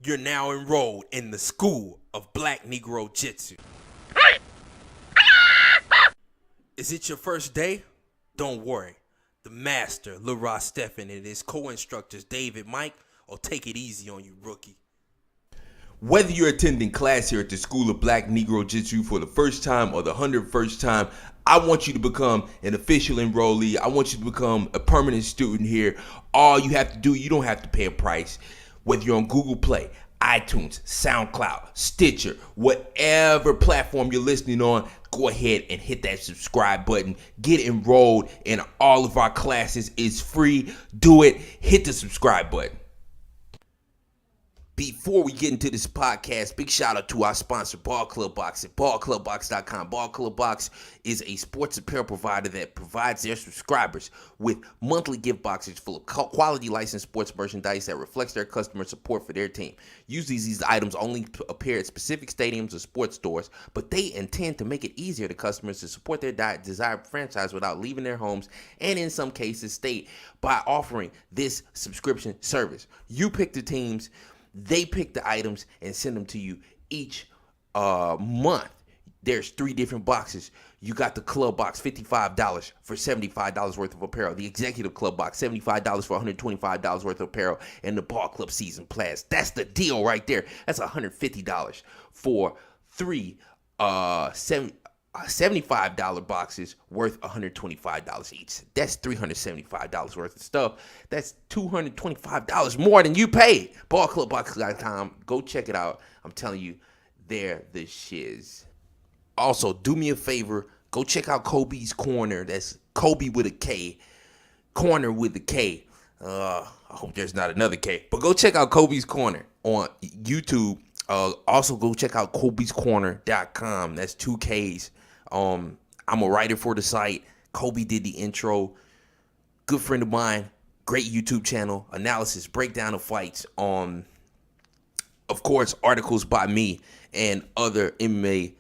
You're now enrolled in the school of BlackNegroJitsu. Is it your first day? Don't worry. The master, Rosa, and his co-instructors, David, Mike, will take it easy on you, rookie. Whether you're attending class here at the School of BlackNegroJitsu for the first time or the 101st time, I want you to become an official enrollee. I want you to become a permanent student here. All you have to do, you don't have to pay a price. Whether you're on Google Play, iTunes, SoundCloud, Stitcher, whatever platform you're listening on, go ahead and hit that subscribe button. Get enrolled in all of our classes. It's free. Do it. Hit the subscribe button. Before we get into this podcast, big shout out to our sponsor, Ball Club Box at ballclubbox.com. Ball Club Box is a sports apparel provider that provides their subscribers with monthly gift boxes full of quality licensed sports merchandise that reflects their customer support for their team. Usually these items only appear at specific stadiums or sports stores, but they intend to make it easier to customers to support their desired franchise without leaving their homes, and in some cases state by offering this subscription service. You pick the teams, they pick the items and send them to you each month. There's 3 different boxes. You got the club box, $55 for $75 worth of apparel. The executive club box, $75 for $125 worth of apparel. And the ball club season pass. That's the deal right there. That's $150 for 3 $75 boxes worth $125 each. That's $375 worth of stuff. That's $225 more than you paid. Ballclubbox.com. Go check it out. I'm telling you, they're the shiz. Also, do me a favor. Go check out Kobe's Corner. That's Kobe with a K. Corner with a K. I hope there's not another K. But go check out Kobe's Corner on YouTube. Also, go check out Kobe'sCorner.com. That's 2 Ks. I'm a writer for the site. Kobe did the intro. Good friend of mine. Great YouTube channel. Analysis, breakdown of fights. Of course, articles by me and other MMA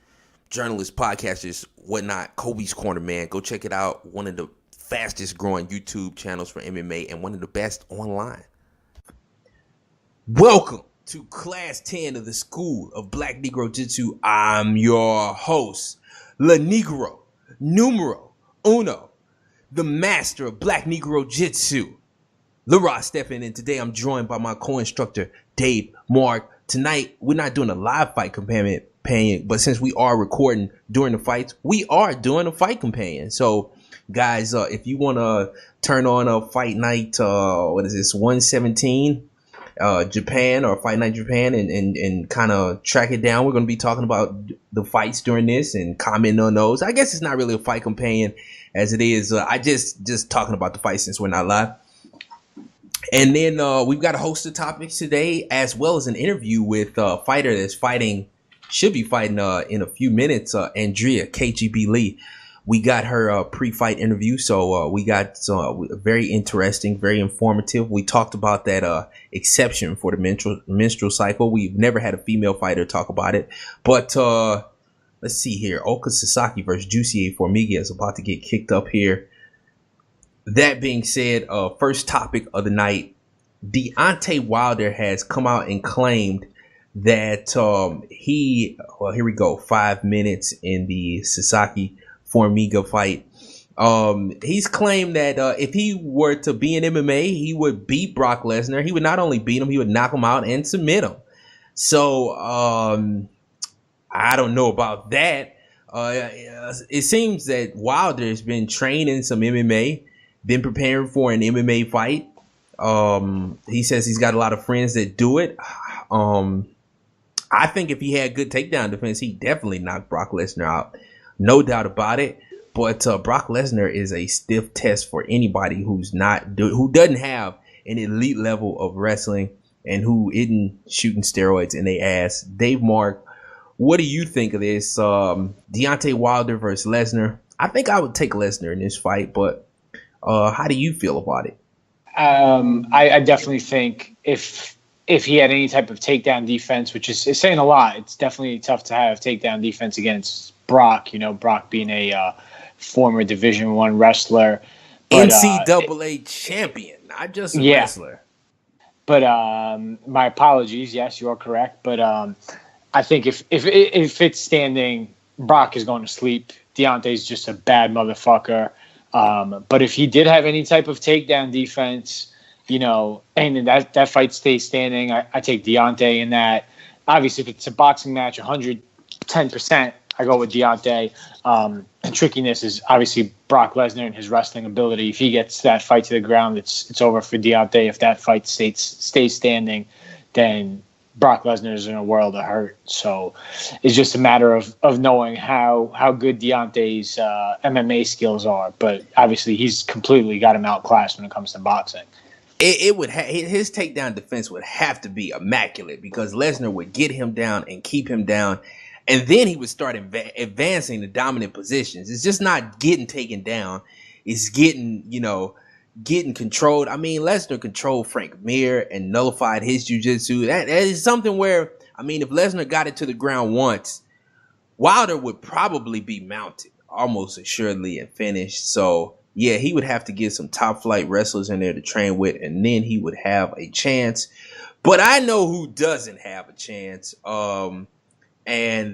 journalists, podcasters, whatnot. Kobe's Corner, man. Go check it out. One of the fastest growing YouTube channels for MMA and one of the best online. Welcome to Class 10 of the School of BlackNegroJitsu. I'm your host, La Negro, numero uno, the master of BlackNegroJitsu, Rosa, and today I'm joined by my co-instructor, Dave Mark. Tonight, we're not doing a live fight companion, but since we are recording during the fights, we are doing a fight companion. So, guys, if you want to turn on a fight night, 117, Japan or Fight Night Japan and kind of track it down. We're going to be talking about the fights during this and commenting on those. I guess it's not really a fight companion as it is. I just talking about the fight since we're not live. And then we've got a host of topics today, as well as an interview with a fighter that's should be fighting in a few minutes, Andrea, KGB Lee. We got her pre-fight interview, so we got very interesting, very informative. We talked about that exception for the menstrual cycle. We've never had a female fighter talk about it, but let's see here. Oka Sasaki versus Jussier Formiga is about to get kicked up here. That being said, first topic of the night, Deontay Wilder has come out and claimed that here we go, 5 minutes in the Sasaki Formiga fight. He's claimed that if he were to be in MMA, he would beat Brock Lesnar. He would not only beat him, he would knock him out and submit him. So I don't know about that. It seems that Wilder has been training some MMA, been preparing for an MMA fight. He says he's got a lot of friends that do it. I think if he had good takedown defense, he definitely knocked Brock Lesnar out. No doubt about it. But Brock Lesnar is a stiff test for anybody who doesn't have an elite level of wrestling and who isn't shooting steroids in their ass. Dave Mark, what do you think of this? Deontay Wilder versus Lesnar. I think I would take Lesnar in this fight, but how do you feel about it? I definitely think if he had any type of takedown defense, which is saying a lot, it's definitely tough to have takedown defense against Brock. Brock being a former Division I wrestler, but, NCAA champion, not just a wrestler. But my apologies. Yes, you are correct. But I think if it's standing, Brock is going to sleep. Deontay's just a bad motherfucker. But if he did have any type of takedown defense, and that fight stays standing, I take Deontay in that. Obviously, if it's a boxing match, 110%, I go with Deontay. And trickiness is obviously Brock Lesnar and his wrestling ability. If he gets that fight to the ground, it's over for Deontay. If that fight stays standing, then Brock Lesnar is in a world of hurt. So it's just a matter of knowing how good Deontay's MMA skills are. But obviously, he's completely got him outclassed when it comes to boxing. It would his takedown defense would have to be immaculate because Lesnar would get him down and keep him down, and then he would start advancing the dominant positions. It's just not getting taken down; it's getting controlled. I mean, Lesnar controlled Frank Mir and nullified his jiu-jitsu. That is something where, I mean, if Lesnar got it to the ground once, Wilder would probably be mounted almost assuredly and finished. So yeah, he would have to get some top flight wrestlers in there to train with, and then he would have a chance. But I know who doesn't have a chance, and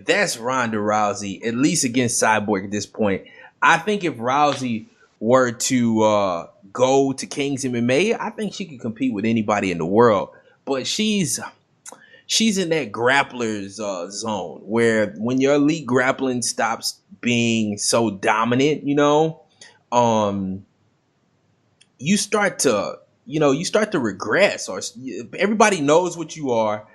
that's Ronda Rousey, at least against Cyborg at this point. I think if Rousey were to go to King's MMA, I think she could compete with anybody in the world. But she's in that grappler's zone where when your elite grappling stops being so dominant, you start to regress, or everybody knows what you are.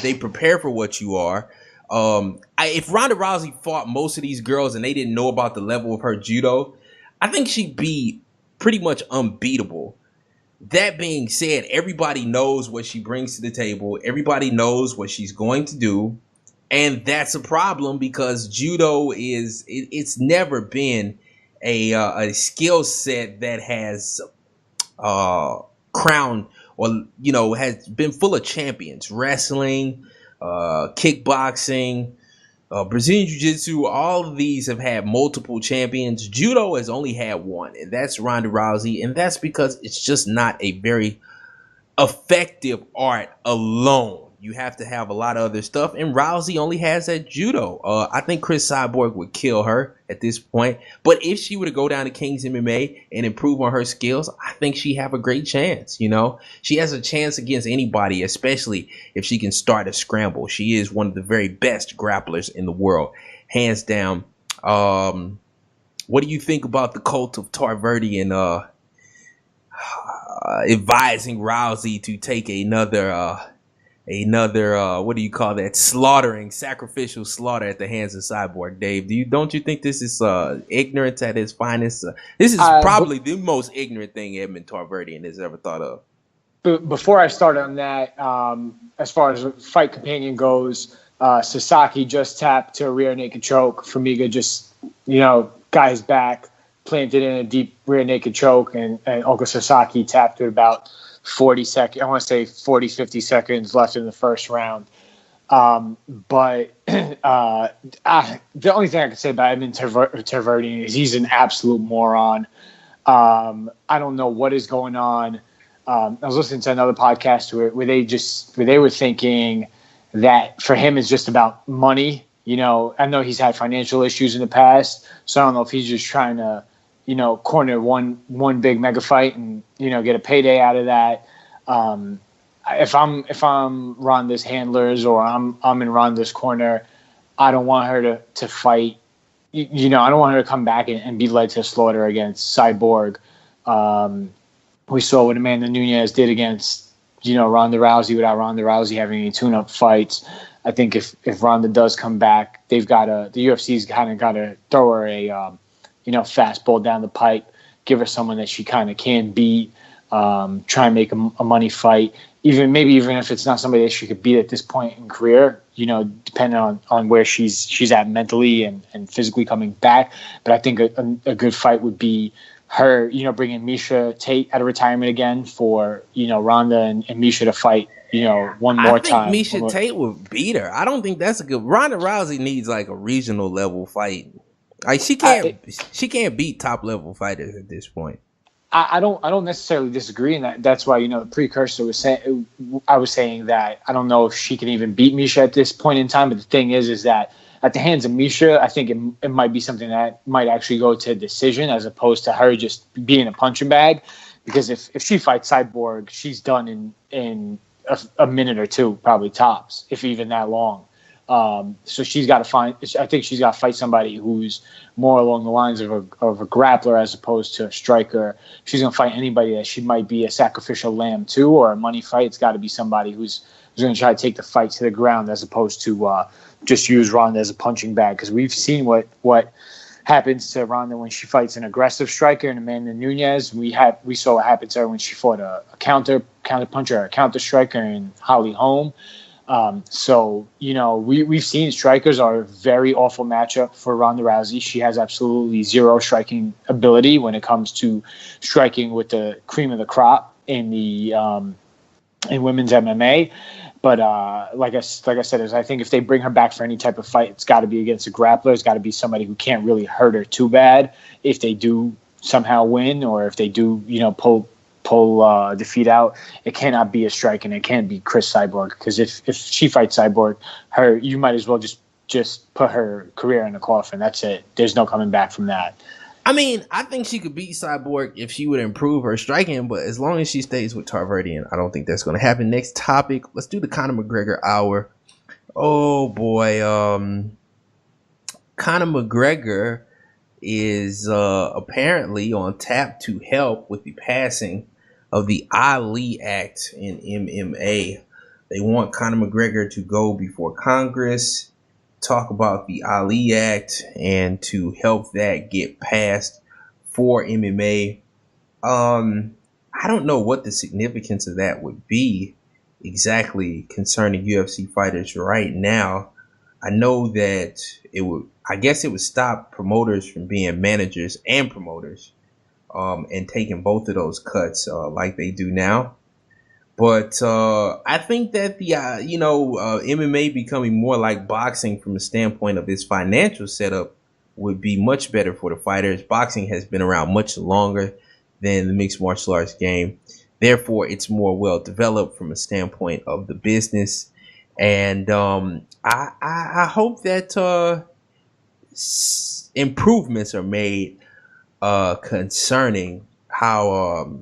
They prepare for what you are. If Ronda Rousey fought most of these girls and they didn't know about the level of her judo, I think she'd be pretty much unbeatable. That being said, everybody knows what she brings to the table. Everybody knows what she's going to do. And that's a problem because judo it's never been a skill set that has crowned or has been full of champions. Wrestling, kickboxing, Brazilian Jiu-Jitsu, all of these have had multiple champions. Judo has only had one, and that's Ronda Rousey, and that's because it's just not a very effective art alone. You have to have a lot of other stuff, and Rousey only has that judo. I think Chris Cyborg would kill her at this point, but if she were to go down to King's MMA and improve on her skills, I think she'd have a great chance. She has a chance against anybody, especially if she can start a scramble. She is one of the very best grapplers in the world, hands down. What do you think about the cult of Tarverdyan advising Rousey to take another what do you call that, sacrificial slaughter at the hands of Cyborg? Dave, don't you think this is ignorance at its finest? This is probably the most ignorant thing Edmund Tarverdyan has ever thought of. Before I start on that, as far as fight companion goes, Sasaki just tapped to a rear naked choke. Formiga just got his back, planted in a deep rear naked choke, and Oka Sasaki tapped at about 40 seconds. I want to say 40, 50 seconds left in the first round. But the only thing I can say about Edmund Tarverdyan is he's an absolute moron. I don't know what is going on. I was listening to another podcast where they were thinking that for him it's just about money. I know he's had financial issues in the past, so I don't know if he's just trying to corner one big mega fight and get a payday out of that. If I'm Ronda's handlers or I'm in Ronda's corner, I don't want her to fight. I don't want her to come back and be led to slaughter against Cyborg. We saw what Amanda Nunes did against Ronda Rousey without Ronda Rousey having any tune-up fights. I think if Ronda does come back, the UFC's kind of got to throw her a fastball down the pipe, give her someone that she kind of can beat, try and make a money fight. Even if it's not somebody that she could beat at this point in career, depending on where she's at mentally and physically coming back. But I think a good fight would be her, bringing Miesha Tate out of retirement again for, Ronda and Miesha to fight, one more time. I think Miesha Tate would beat her. I don't think that's a good. Ronda Rousey needs like a regional level fight. Like she can't beat top level fighters at this point. I don't necessarily disagree in that. That's why, the precursor was saying, I was saying that I don't know if she can even beat Misha at this point in time. But the thing is that at the hands of Misha, I think it might be something that might actually go to a decision as opposed to her just being a punching bag. Because if she fights Cyborg, she's done in a minute or two, probably tops, if even that long. So she's got to I think she's got to fight somebody who's more along the lines of a grappler as opposed to a striker. If she's going to fight anybody that she might be a sacrificial lamb to or a money fight, it's got to be somebody who's going to try to take the fight to the ground as opposed to just use Ronda as a punching bag. Because we've seen what happens to Ronda when she fights an aggressive striker and Amanda Nunes. We saw what happened to her when she fought a counter puncher or a counter striker in Holly Holm. So, we've seen strikers are a very awful matchup for Ronda Rousey. She has absolutely zero striking ability when it comes to striking with the cream of the crop in the in women's MMA. But like I said, I think if they bring her back for any type of fight, it's got to be against a grappler. It's got to be somebody who can't really hurt her too bad if they do somehow win or if they do, pull defeat out. It cannot be a strike and it can't be Chris Cyborg, because if she fights Cyborg, you might as well just put her career in the coffin. That's it. There's no coming back from that. I mean, I think she could beat Cyborg if she would improve her striking, but as long as she stays with Tarverdyan, I don't think that's going to happen. Next topic, let's do the Conor McGregor hour. Oh boy, Conor McGregor is apparently on tap to help with the passing of the Ali Act in MMA. They want Conor McGregor to go before Congress, talk about the Ali Act, and to help that get passed for MMA. I don't know what the significance of that would be exactly concerning UFC fighters right now. I know that I guess it would stop promoters from being managers and promoters, and taking both of those cuts like they do now. But I think that the MMA becoming more like boxing from the standpoint of its financial setup would be much better for the fighters. Boxing has been around much longer than the mixed martial arts game. Therefore, it's more well developed from a standpoint of the business. And I hope that improvements are made concerning how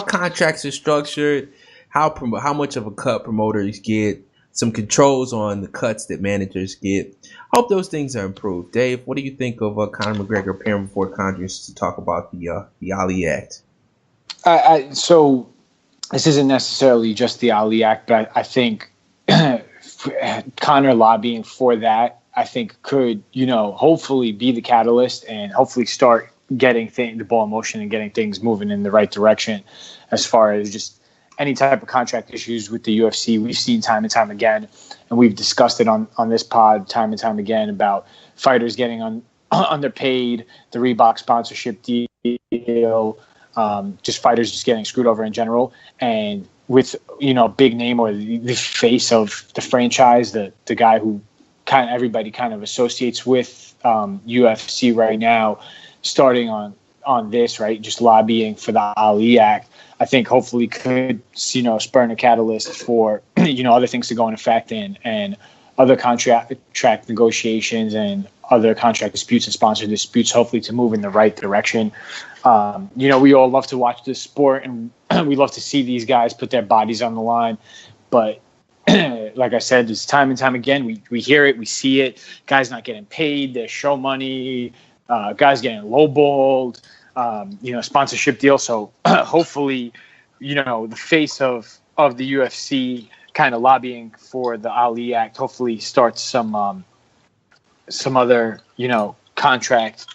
contracts are structured, how much of a cut promoters get, some controls on the cuts that managers get. I hope those things are improved. Dave, what do you think of Conor McGregor appearing before Congress to talk about the Ali Act? So this isn't necessarily just the Ali Act, but I think Conor lobbying for that, I think could, hopefully be the catalyst and hopefully start getting the ball in motion and getting things moving in the right direction as far as just any type of contract issues with the UFC. We've seen time and time again, and we've discussed it on this pod time and time again about fighters getting underpaid, the Reebok sponsorship deal, just fighters just getting screwed over in general. And with, big name or the face of the franchise, the guy who kind of everybody kind of associates with UFC right now, starting on this, right, just lobbying for the Ali Act, I think hopefully could, spur a catalyst for, other things to go in effect and other contract negotiations and other contract disputes and sponsor disputes, hopefully to move in the right direction. We all love to watch this sport and we love to see these guys put their bodies on the line. But like I said, it's time and time again, we hear it, we see it. Guys not getting paid, their show money, guys getting lowballed, sponsorship deal. So hopefully, the face of the UFC kind of lobbying for the Ali Act hopefully starts some other, contract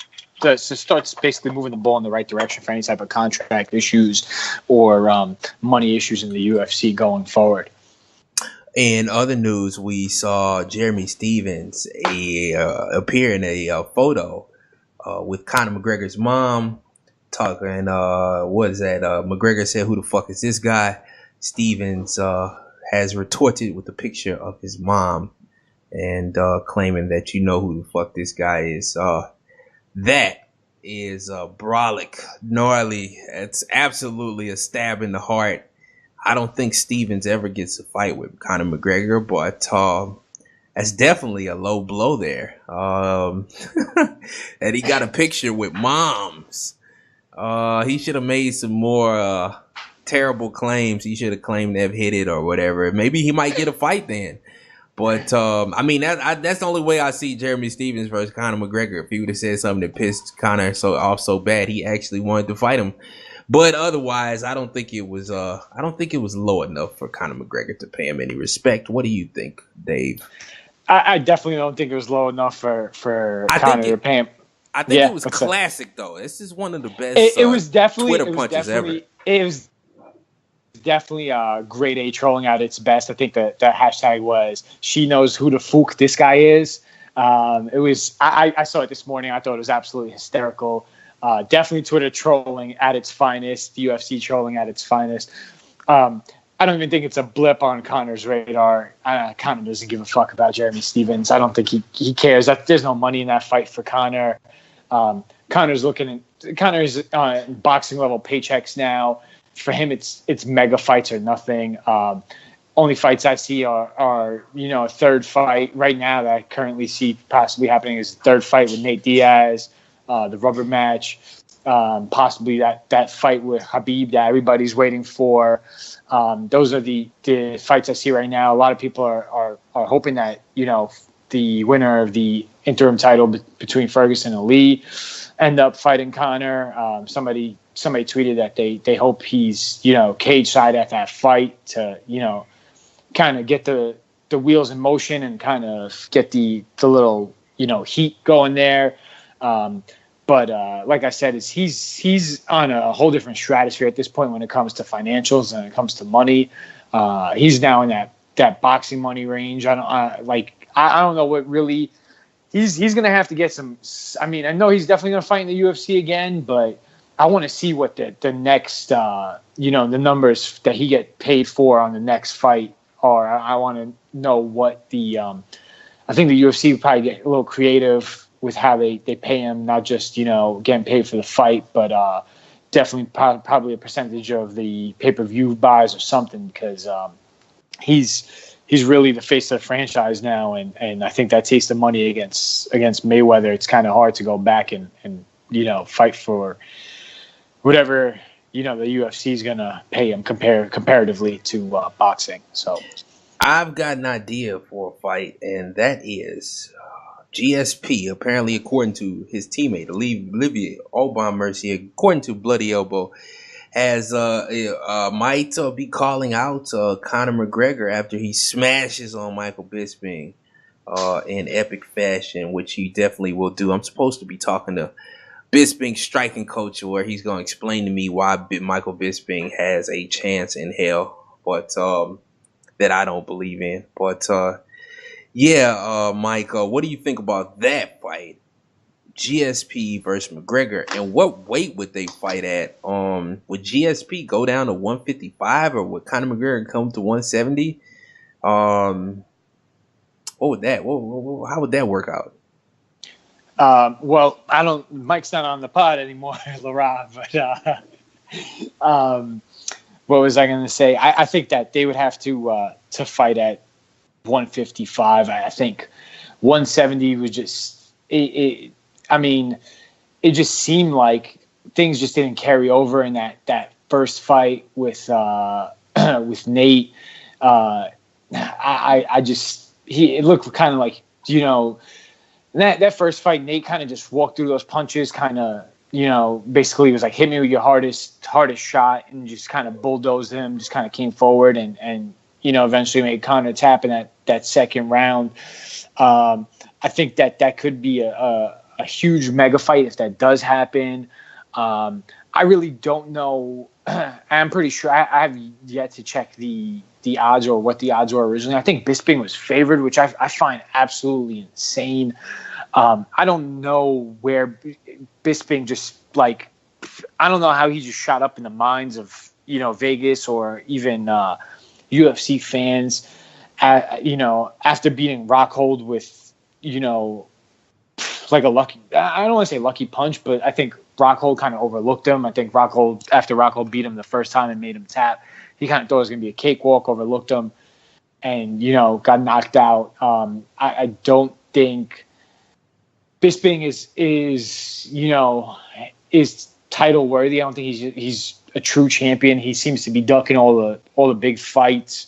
that starts basically moving the ball in the right direction for any type of contract issues or money issues in the UFC going forward. In other news, we saw Jeremy Stevens appear in a photo with Conor McGregor's mom talking. What is that? McGregor said, "Who the fuck is this guy?" Stevens has retorted with a picture of his mom and claiming that who the fuck this guy is. That is brolic, gnarly. It's absolutely a stab in the heart. I don't think Stevens ever gets a fight with Conor McGregor, but that's definitely a low blow there. And he got a picture with moms. He should have made some more terrible claims. He should have claimed they've hit it or whatever. Maybe he might get a fight then. But I mean, that's the only way I see Jeremy Stevens versus Conor McGregor. If he would have said something that pissed Conor off so bad, he actually wanted to fight him. But otherwise, I don't think it was low enough for Conor McGregor to pay him any respect. What do you think, Dave? I definitely don't think it was low enough for Conor to pay him. I think it was classic though. This is one of the best. It was definitely Twitter punches ever. It was definitely grade A trolling at its best. I think the hashtag was "She knows who the fuck this guy is." It was. I saw it this morning. I thought it was absolutely hysterical. Definitely Twitter trolling at its finest. UFC trolling at its finest. I don't even think it's a blip on Conor's radar. Conor doesn't give a fuck about Jeremy Stevens. I don't think he cares. There's no money in that fight for Conor. Conor's on boxing level paychecks now. For him, it's mega fights or nothing. Only fights I see are a third fight right now that I currently see possibly happening is the third fight with Nate Diaz, the rubber match, possibly that fight with Khabib that everybody's waiting for. Those are the fights I see right now. A lot of people are hoping that the winner of the interim title between Ferguson and Lee end up fighting Conor. Somebody tweeted that they hope he's cage side at that fight to kind of get the wheels in motion and kind of get the little heat going there. But like I said, he's on a whole different stratosphere at this point when it comes to financials and it comes to money. He's now in that boxing money range. I don't know what really he's going to have to get some. I mean, I know he's definitely going to fight in the UFC again, but I want to see what the next the numbers that he get paid for on the next fight are. I want to know what the I think the UFC would probably get a little creative with how they pay him, not just getting paid for the fight, but definitely probably a percentage of the pay-per-view buys or something, because he's really the face of the franchise now, and I think that taste of money against Mayweather, it's kind of hard to go back and fight for whatever the UFC is gonna pay him comparatively to boxing. So I've got an idea for a fight, and that is GSP, apparently, according to his teammate, Olivier Aubin-Mercier, according to Bloody Elbow, has might be calling out Conor McGregor after he smashes on Michael Bisping in epic fashion, which he definitely will do. I'm supposed to be talking to Bisping's striking coach, where he's going to explain to me why Michael Bisping has a chance in hell, but that I don't believe in. But Mike, what do you think about that fight? GSP versus McGregor, and what weight would they fight at? Would GSP go down to 155, or would Conor McGregor come to 170? What would that? How would that work out? Well, Mike's not on the pod anymore, Laurent, but what was I going to say? I think that they would have to fight at 155. I think 170 was just it just seemed like things just didn't carry over in that first fight with Nate. It looked kind of like that first fight, Nate kind of just walked through those punches, kind of basically was like, hit me with your hardest shot, and just kind of bulldozed him, just kind of came forward and eventually made Conor tap in that second round. I think that could be a huge mega fight if that does happen. I really don't know. I'm pretty sure I have yet to check the odds or what the odds were originally. I think Bisping was favored, which I find absolutely insane. I don't know where Bisping just I don't know how he just shot up in the minds of Vegas or even UFC fans. After beating Rockhold with like a lucky. I don't want to say lucky punch, but I think Rockhold kind of overlooked him. I think Rockhold, after Rockhold beat him the first time and made him tap, he kind of thought it was going to be a cakewalk, overlooked him, and got knocked out. I don't think Bisping is title worthy. I don't think he's a true champion. He seems to be ducking all the big fights.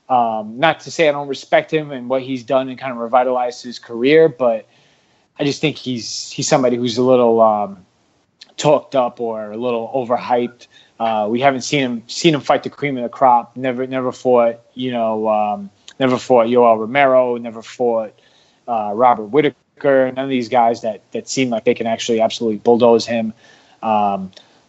Not to say I don't respect him and what he's done and kind of revitalized his career, but I just think he's somebody who's a little talked up or a little overhyped. We haven't seen him fight the cream of the crop. Never fought never fought Yoel Romero. Never fought Robert Whittaker. None of these guys that seem like they can actually absolutely bulldoze him.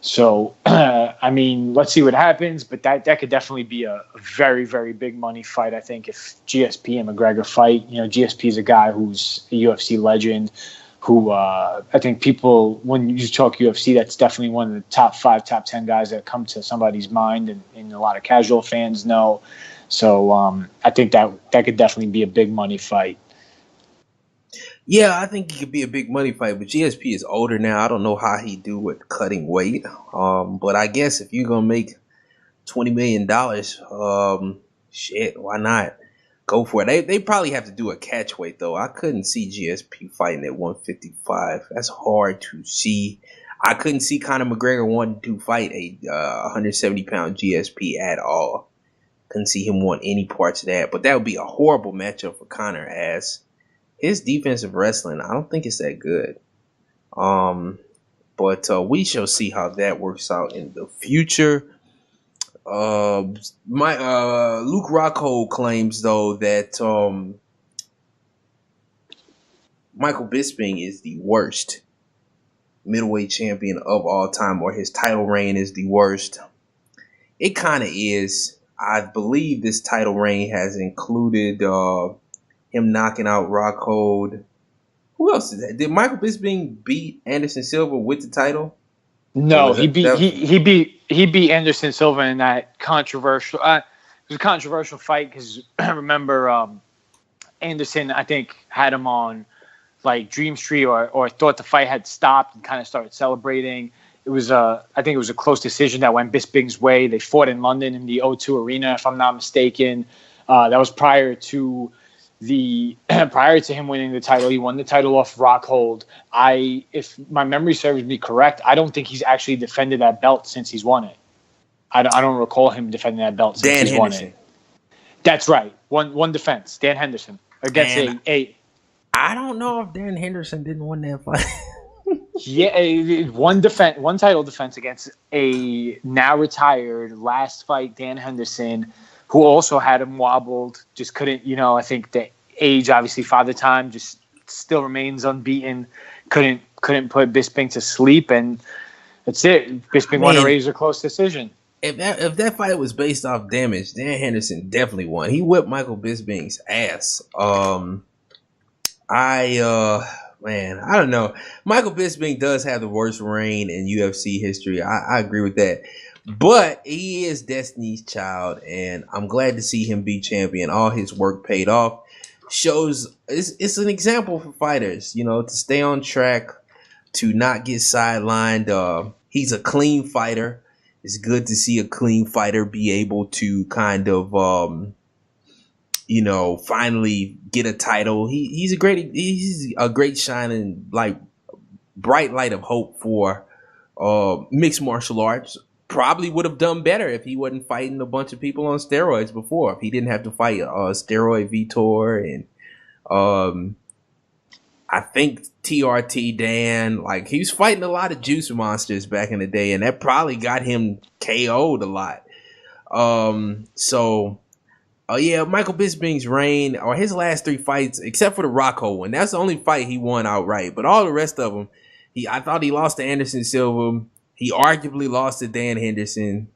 So, I mean, let's see what happens, but that could definitely be a very, very big money fight. I think if GSP and McGregor fight, GSP is a guy who's a UFC legend who I think people, when you talk UFC, that's definitely one of the top 5, top 10 guys that come to somebody's mind and a lot of casual fans know. So I think that could definitely be a big money fight. Yeah, I think it could be a big money fight, but GSP is older now. I don't know how he do with cutting weight. But I guess if you're gonna make $20 million, shit, why not go for it? They probably have to do a catch weight though. I couldn't see GSP fighting at 155. That's hard to see. I couldn't see Conor McGregor wanting to fight a 170-pound GSP at all. Couldn't see him want any parts of that. But that would be a horrible matchup for Conor, as his defensive wrestling, I don't think it's that good. But we shall see how that works out in the future. Luke Rockhold claims though that Michael Bisping is the worst middleweight champion of all time, or his title reign is the worst. It kind of is. I believe this title reign has included him knocking out Rockhold. Who else is that? Did Michael Bisping beat Anderson Silva with the title? No, he beat Anderson Silva in that controversial. It was a controversial fight because I remember Anderson, I think, had him on like Dream Street or thought the fight had stopped and kind of started celebrating. It was I think it was a close decision that went Bisping's way. They fought in London in the O2 Arena, if I'm not mistaken. That was prior to him winning the title. He won the title off Rockhold. If my memory serves me correct, I don't think he's actually defended that belt since he's won it. I don't recall him defending that belt since he's won it. That's right. One defense. Dan Henderson against a I don't know if Dan Henderson didn't win that fight. Yeah, one title defense against a now retired last fight Dan Henderson, who also had him wobbled, just couldn't, I think the age, obviously Father Time, just still remains unbeaten. Couldn't put Bisping to sleep, and that's it. Bisping won a razor close decision. If that fight was based off damage, Dan Henderson definitely won. He whipped Michael Bisping's ass. I don't know. Michael Bisping does have the worst reign in UFC history. I agree with that. But he is Destiny's Child, and I'm glad to see him be champion. All his work paid off. Shows it's an example for fighters, to stay on track, to not get sidelined. He's a clean fighter. It's good to see a clean fighter be able to kind of, finally get a title. He's a great shining, like, bright light of hope for mixed martial arts. Probably would have done better if he wasn't fighting a bunch of people on steroids before. If he didn't have to fight steroid Vitor and I think TRT Dan. Like, he was fighting a lot of juice monsters back in the day, and that probably got him KO'd a lot. Michael Bisping's reign, or his last 3 fights, except for the Rockhold one, that's the only fight he won outright. But all the rest of them, I thought he lost to Anderson Silva. He arguably lost to Dan Henderson.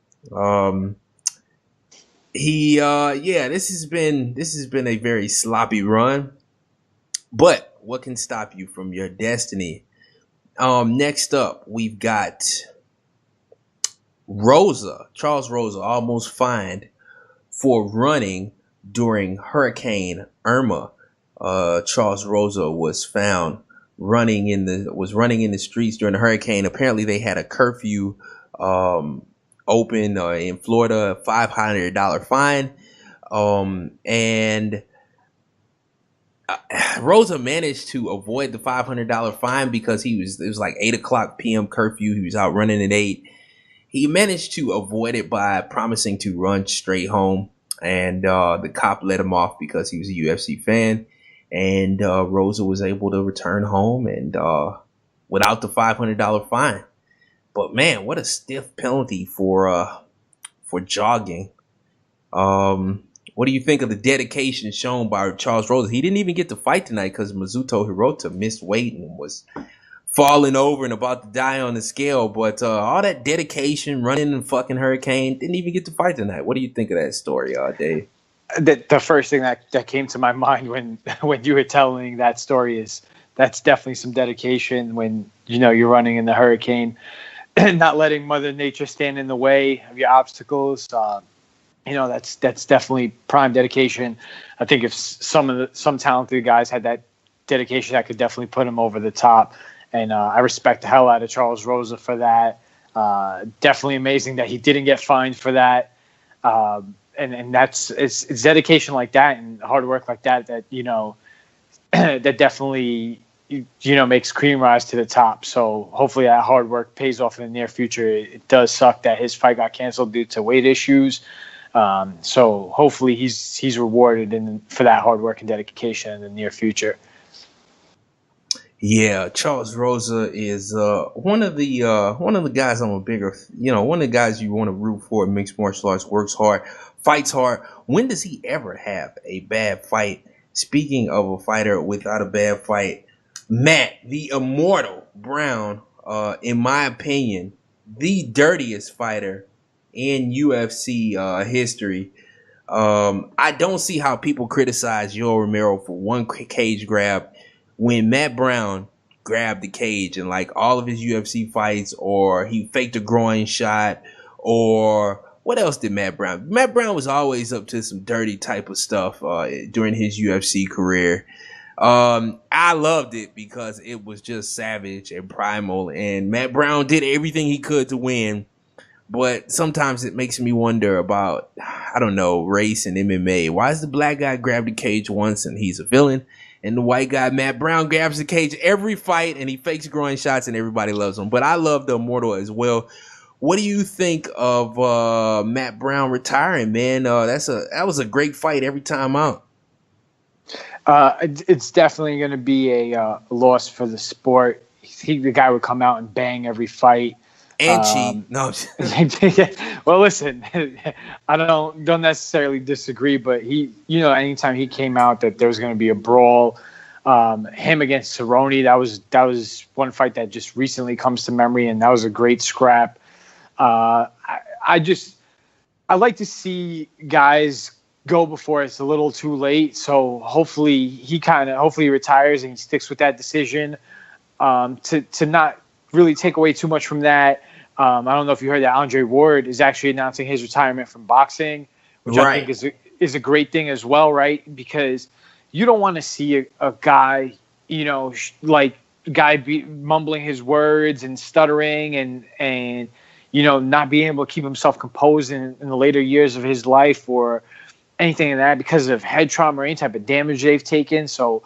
This has been a very sloppy run. But what can stop you from your destiny? Next up, we've got Rosa. Charles Rosa almost fined for running during Hurricane Irma. Charles Rosa was found was running in the streets during the hurricane. Apparently, they had a curfew open in Florida, $500 fine, and Rosa managed to avoid the $500 fine because it was like 8 o'clock p.m. curfew. He was out running at 8. He managed to avoid it by promising to run straight home, and the cop let him off because he was a UFC fan. And Rosa was able to return home and without the $500 fine. But man, what a stiff penalty for jogging. What do you think of the dedication shown by Charles Rosa? He didn't even get to fight tonight because Mizuto Hirota missed weight and was falling over and about to die on the scale. But all that dedication, running in fucking hurricane, didn't even get to fight tonight. What do you think of that story, Dave? The first thing that came to my mind when you were telling that story is that's definitely some dedication when you're running in the hurricane and not letting Mother Nature stand in the way of your obstacles. That's definitely prime dedication. I think if some talented guys had that dedication, that could definitely put them over the top. And I respect the hell out of Charles Rosa for that. Definitely amazing that he didn't get fined for that. And it's dedication like that and hard work like that that definitely makes cream rise to the top. So hopefully that hard work pays off in the near future. It does suck that his fight got canceled due to weight issues. So hopefully he's rewarded for that hard work and dedication in the near future. Yeah, Charles Rosa is one of the guys I'm a bigger, one of the guys you want to root for in mixed martial arts. Works hard, fights hard. When does he ever have a bad fight? Speaking of a fighter without a bad fight, Matt, the Immortal Brown, in my opinion, the dirtiest fighter in UFC history. I don't see how people criticize Yoel Romero for one cage grab when Matt Brown grabbed the cage in like all of his UFC fights, or he faked a groin shot, or what else did Matt Brown? Matt Brown was always up to some dirty type of stuff during his UFC career. I loved it because it was just savage and primal, and Matt Brown did everything he could to win. But sometimes it makes me wonder about, I don't know, race and MMA. Why does the black guy grab the cage once and he's a villain, and the white guy, Matt Brown, grabs the cage every fight and he fakes groin shots and everybody loves him? But I love the Immortal as well. What do you think of Matt Brown retiring, man? That was a great fight every time out. It's definitely going to be a loss for the sport. The guy would come out and bang every fight. And cheat. No. Well, listen, I don't necessarily disagree, but he, anytime he came out that there was going to be a brawl, him against Cerrone, that was one fight that just recently comes to memory, and that was a great scrap. I like to see guys go before it's a little too late. So hopefully he retires and he sticks with that decision, to not really take away too much from that. I don't know if you heard that Andre Ward is actually announcing his retirement from boxing, which I think is a great thing as well, right? Because you don't want to see a guy, mumbling his words and stuttering and not being able to keep himself composed in the later years of his life or anything like that because of head trauma or any type of damage they've taken. So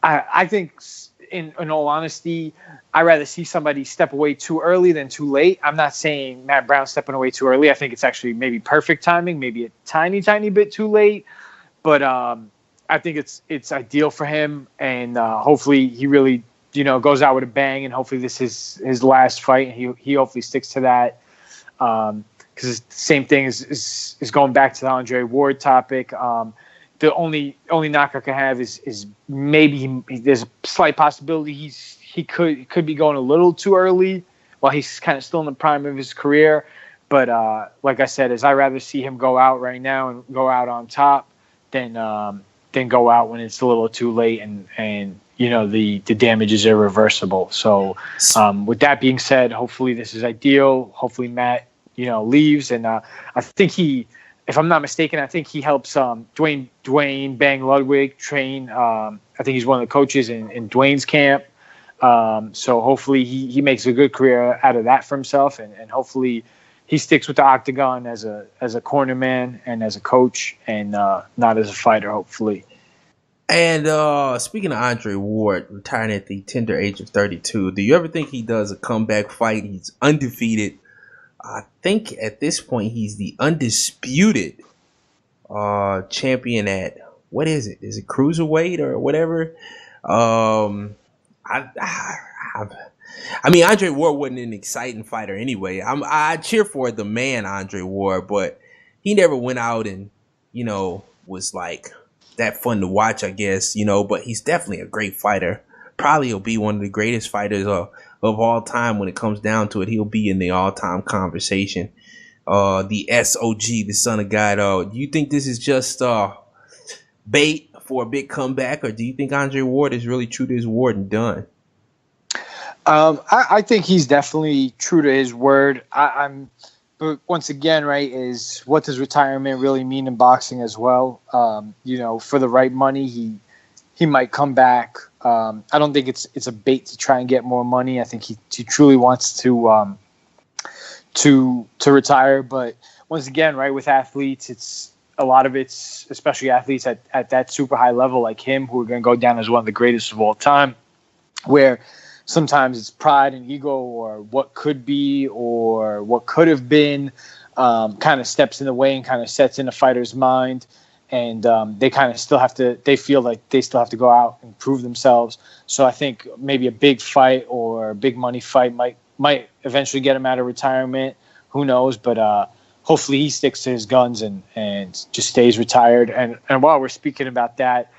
I think in all honesty, I'd rather see somebody step away too early than too late. I'm not saying Matt Brown stepping away too early. I think it's actually maybe perfect timing, maybe a tiny, tiny bit too late. But I think it's ideal for him. And hopefully he really, goes out with a bang. And hopefully this is his last fight. And he hopefully sticks to that. Because the same thing is going back to the Andre Ward topic. The only knock I can have is maybe there's a slight possibility he could be going a little too early while he's kind of still in the prime of his career. But like I said, I'd rather see him go out right now and go out on top than go out when it's a little too late and the damage is irreversible. So with that being said, hopefully this is ideal. Hopefully Matt leaves, and I think if I'm not mistaken, I think he helps Dwayne Bang Ludwig train. I think he's one of the coaches in Dwayne's camp. So hopefully he makes a good career out of that for himself, and hopefully he sticks with the octagon as a corner man and as a coach, and not as a fighter, hopefully. And speaking of Andre Ward, retiring at the tender age of 32, do you ever think he does a comeback fight? He's undefeated. I think at this point he's the undisputed champion at, what is it? Is it cruiserweight or whatever? I mean, Andre Ward wasn't an exciting fighter anyway. I cheer for the man Andre Ward, but he never went out and was like that fun to watch, I guess. But he's definitely a great fighter. Probably he'll be one of the greatest fighters of all time when it comes down to it. He'll be in the all-time conversation. The SOG, the son of God. Do you think this is just bait for a big comeback, or do you think Andre Ward is really true to his word and done? I think he's definitely true to his word. But once again, right, is what does retirement really mean in boxing as well? For the right money, he might come back. I don't think it's a bait to try and get more money. I think he truly wants to retire. But once again, right, with athletes, it's a lot of it's, especially athletes at that super high level like him, who are going to go down as one of the greatest of all time, where sometimes it's pride and ego, or what could be, or what could have been, kind of steps in the way and kind of sets in a fighter's mind. And they kind of still have to, they feel like they still have to go out and prove themselves. So I think maybe a big fight or a big money fight might eventually get him out of retirement. Who knows? But hopefully he sticks to his guns and just stays retired. And while we're speaking about that,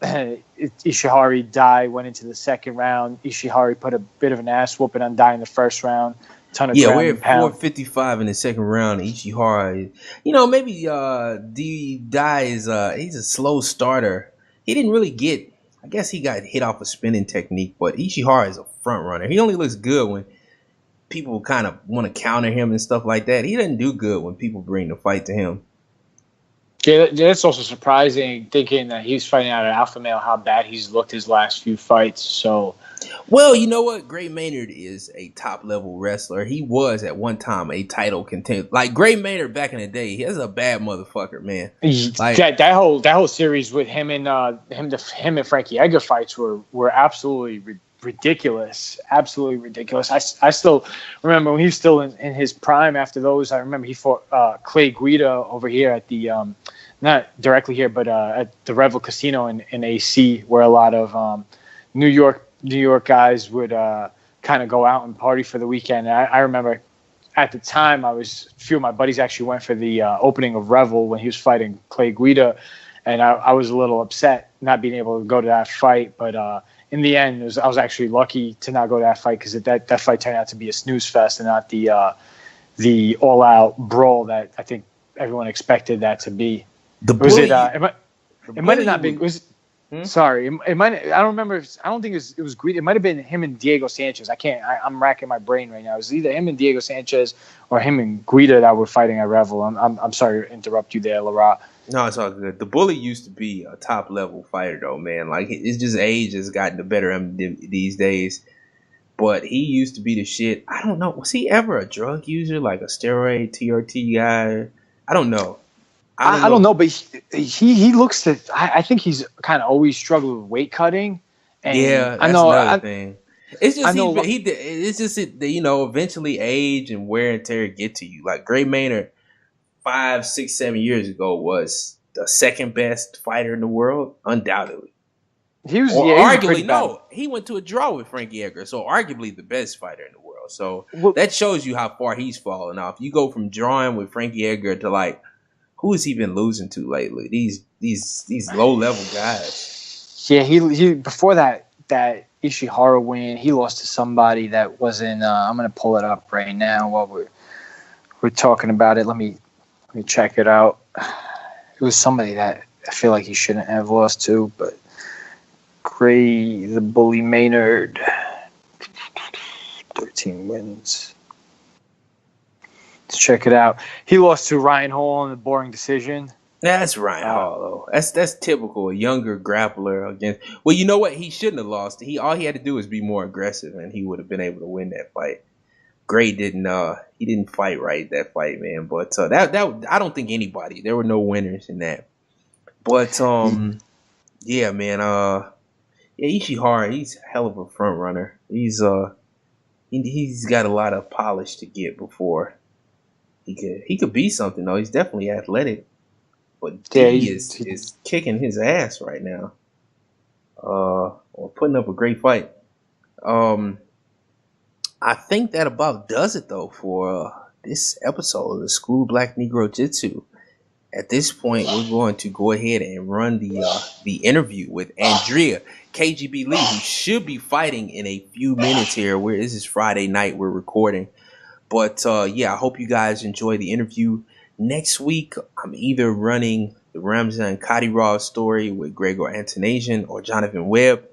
Ishihara Dai went into the second round. Ishihara put a bit of an ass whooping on Dai in the first round. Ton of we're at 4:55 in the second round. Ishihara, maybe Dai is he's a slow starter. He didn't really get. I guess he got hit off a spinning technique, but Ishihara is a front runner. He only looks good when people kind of want to counter him and stuff like that. He doesn't do good when people bring the fight to him. Yeah, that's also surprising, thinking that he's fighting out of alpha male, how bad he's looked his last few fights. So, well, you know what? Gray Maynard is a top level wrestler. He was at one time a title contender. Like Gray Maynard back in the day, he was a bad motherfucker, man. Like that whole series with him and Frankie Edgar fights were absolutely ridiculous, absolutely ridiculous. I still remember when he was still in his prime. After those, I remember he fought Clay Guida over here at the not directly here, but at the Revel Casino in AC, where a lot of New York guys would kind of go out and party for the weekend. And I remember at the time, a few of my buddies actually went for the opening of Revel when he was fighting Clay Guida, and I was a little upset not being able to go to that fight, but in the end, I was actually lucky to not go to that fight, because that fight turned out to be a snooze fest and not the all-out brawl that I think everyone expected that to be. It might have not been. Sorry, it might. I don't remember. I don't think it was Guida. It might have been him and Diego Sanchez. I'm racking my brain right now. It was either him and Diego Sanchez or him and Guida that were fighting at Revel. I'm sorry to interrupt you there, Lara. No, it's all good. The Bully used to be a top level fighter, though, man. Like, it's just age has gotten the better of him these days. But he used to be the shit. I don't know. Was he ever a drug user, like a steroid TRT guy? I don't know. I don't know, but he looks to. I think he's kind of always struggled with weight cutting. And yeah, that's another thing. It's just it's just eventually age and wear and tear get to you. Like Gray Maynard, 5, 6, 7 years ago was the second best fighter in the world, undoubtedly. He went to a draw with Frankie Edgar, so arguably the best fighter in the world. So that shows you how far he's fallen off. You go from drawing with Frankie Edgar to like, who has he been losing to lately? These low level guys. Yeah, he before that Ishihara win, he lost to somebody that wasn't. I'm gonna pull it up right now while we're talking about it. Let me check it out. It was somebody that I feel like he shouldn't have lost to, but Gray the Bully Maynard, 13 wins. Let's check it out. He lost to Ryan Hall in a boring decision. That's Ryan Hall, though. That's typical. A younger grappler against. Well, you know what? He shouldn't have lost. All he had to do was be more aggressive, and he would have been able to win that fight. Gray didn't. He didn't fight right that fight, man. But that I don't think anybody. There were no winners in that. But yeah, man. Yeah, Ishihara. He's a hell of a front runner. He's got a lot of polish to get before he could be something though. He's definitely athletic. But D is kicking his ass right now. Or putting up a great fight. I think that about does it though for this episode of the School of Black Negro Jitsu. At this point, we're going to go ahead and run the interview with Andrea KGB Lee, who should be fighting in a few minutes here. This is Friday night. We're recording. But yeah, I hope you guys enjoy the interview. Next week, I'm either running the Ramzan Kadyrov story with Gregor Antonasian or Jonathan Webb.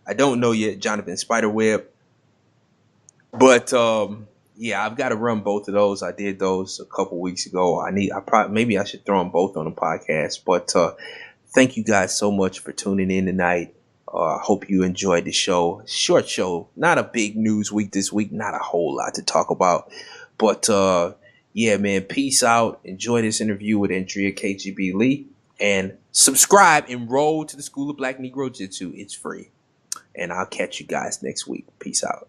I don't know yet, Jonathan Spiderweb. But yeah, I've got to run both of those. I did those a couple weeks ago. Maybe I should throw them both on the podcast. But thank you guys so much for tuning in tonight. I hope you enjoyed the show. Short show, not a big news week this week, not a whole lot to talk about. But yeah, man, peace out. Enjoy this interview with Andrea KGB Lee. And subscribe, enroll to the School of Black Negro Jitsu. It's free. And I'll catch you guys next week. Peace out.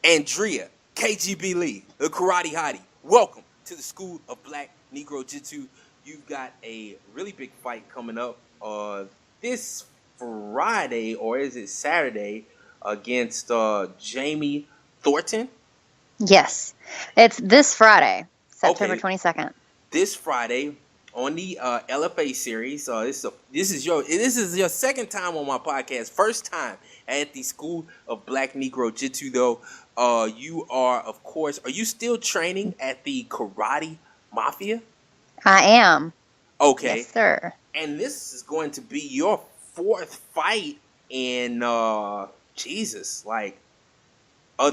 Andrea KGB Lee, the Karate Hottie. Welcome to the School of Black Negro Jitsu. You've got a really big fight coming up this Friday, or is it Saturday, against Jamie Thornton? Yes, it's this Friday, September 22nd. This Friday on the LFA series. This is your second time on my podcast. First time at the School of Black Negro Jitsu, though. You are, of course, are you still training at the Karate Mafia? I am. Okay. Yes, sir. And this is going to be your fourth fight in, of the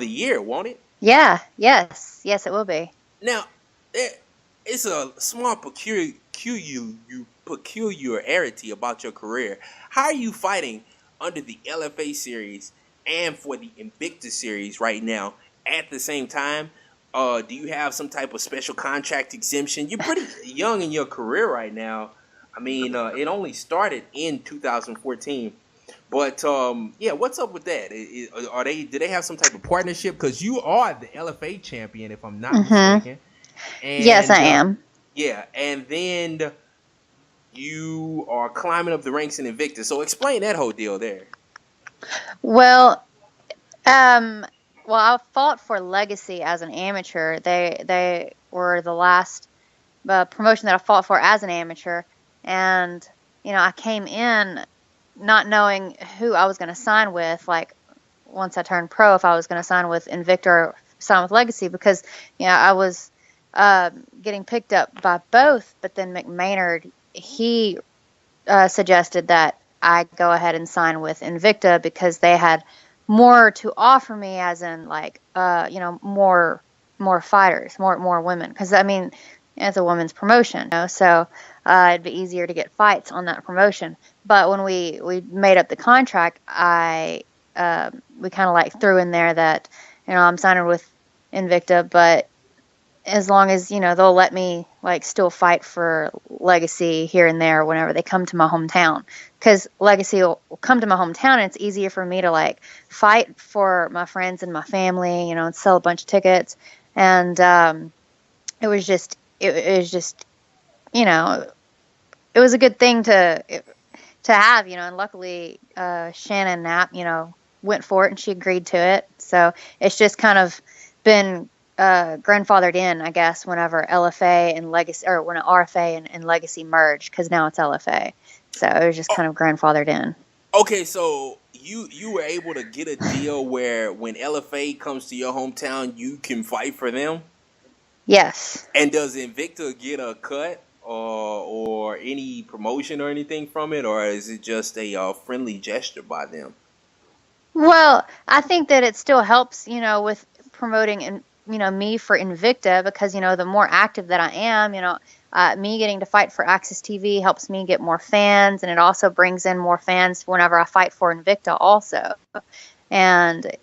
year, won't it? Yeah. Yes, it will be. Now, it's a small peculiarity about your career. How are you fighting under the LFA series and for the Invictus series right now at the same time? Do you have some type of special contract exemption? You're pretty young in your career right now. I mean, it only started in 2014. But yeah, what's up with that? Do they have some type of partnership? Because you are the LFA champion, if I'm not mistaken. And, yes, I am. Yeah, and then you are climbing up the ranks in Invictus. So explain that whole deal there. Well, I fought for Legacy as an amateur. They were the last promotion that I fought for as an amateur, and I came in not knowing who I was going to sign with. Like once I turned pro, if I was going to sign with Invicta or sign with Legacy, because I was getting picked up by both. But then McMaynard, he suggested that I go ahead and sign with Invicta because they had more to offer me, as in more fighters, more women. Because I mean, it's a women's promotion, so it'd be easier to get fights on that promotion. But when we made up the contract, we kind of threw in there that I'm signing with Invicta, but as long as they'll let me still fight for Legacy here and there whenever they come to my hometown, because Legacy will come to my hometown and it's easier for me to fight for my friends and my family, and sell a bunch of tickets. And it was just it was a good thing to have, and luckily Shannon Knapp went for it and she agreed to it. So it's just kind of been grandfathered in, I guess, whenever LFA and Legacy, or when RFA and Legacy merged, because now it's LFA. So it was just kind of grandfathered in. Okay, so you were able to get a deal where when LFA comes to your hometown, you can fight for them? Yes. And does Invicta get a cut or any promotion or anything from it, or is it just a friendly gesture by them? Well, I think that it still helps, with promoting me for Invicta, because, the more active that I am, me getting to fight for Access TV helps me get more fans, and it also brings in more fans whenever I fight for Invicta also. And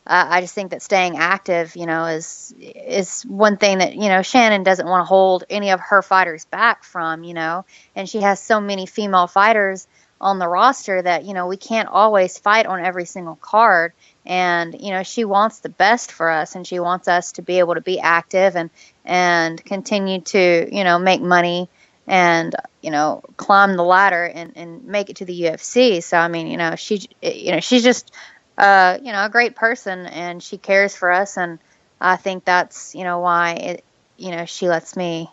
I just think that staying active, is one thing that, Shannon doesn't want to hold any of her fighters back from, and she has so many female fighters on the roster that, we can't always fight on every single card. And, she wants the best for us, and she wants us to be able to be active and continue to, make money and, climb the ladder and make it to the UFC. So, I mean, she's just, a great person, and she cares for us. And I think that's, why she lets me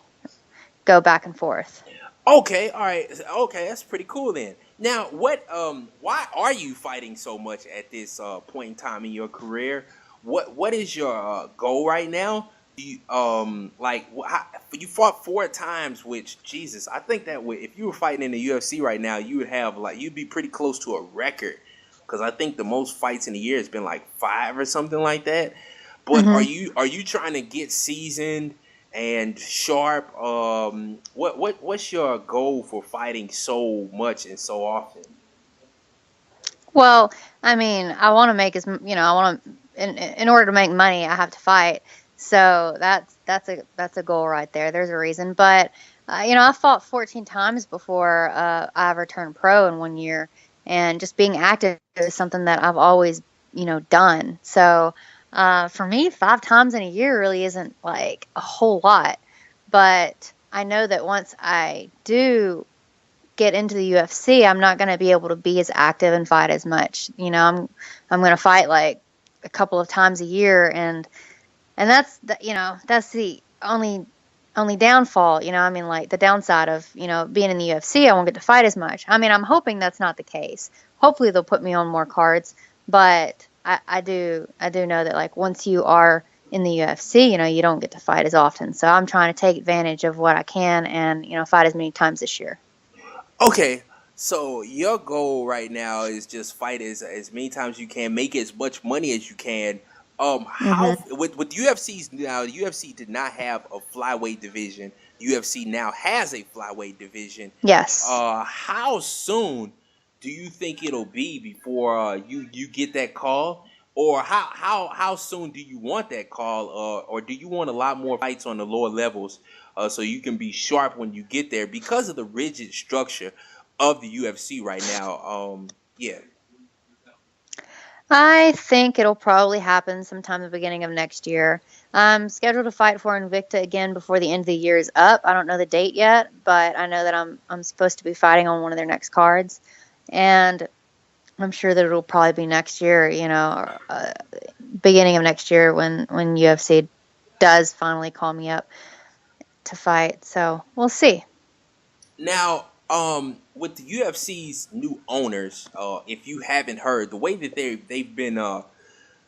go back and forth. Okay, all right. Okay, that's pretty cool then. Now, why are you fighting so much at this point in time in your career? What is your goal right now? You you fought 4 times, which, Jesus, I think that if you were fighting in the UFC right now, you would have you'd be pretty close to a record, because I think the most fights in a year has been 5 or something like that. But are you trying to get seasoned and sharp? What's your goal for fighting so much and so often? Well, I mean, I want to make I want to, in order to make money, I have to fight. So that's a goal right there. There's a reason. But I fought 14 times before I ever turned pro in 1 year, and just being active is something that I've always done. So for me, 5 times in a year really isn't a whole lot. But I know that once I do get into the UFC, I'm not going to be able to be as active and fight as much. I'm going to fight a couple of times a year, and that's that's the only downfall. I mean, the downside of being in the UFC, I won't get to fight as much. I mean, I'm hoping that's not the case. Hopefully they'll put me on more cards, but I do know that once you are in the UFC, you don't get to fight as often. So I'm trying to take advantage of what I can and fight as many times this year. Okay, so your goal right now is just fight as many times as you can, make as much money as you can. How with UFC's now, the UFC did not have a flyweight division. UFC now has a flyweight division. Yes. How soon do you think it'll be before you get that call, or how soon do you want that call, or do you want a lot more fights on the lower levels, so you can be sharp when you get there because of the rigid structure of the UFC right now? Yeah. I think it'll probably happen sometime at the beginning of next year. I'm scheduled to fight for Invicta again before the end of the year is up. I don't know the date yet, but I know that I'm supposed to be fighting on one of their next cards, and I'm sure that it'll probably be next year. Beginning of next year when UFC does finally call me up to fight. So we'll see. Now, with the UFC's new owners, if you haven't heard, the way that they've been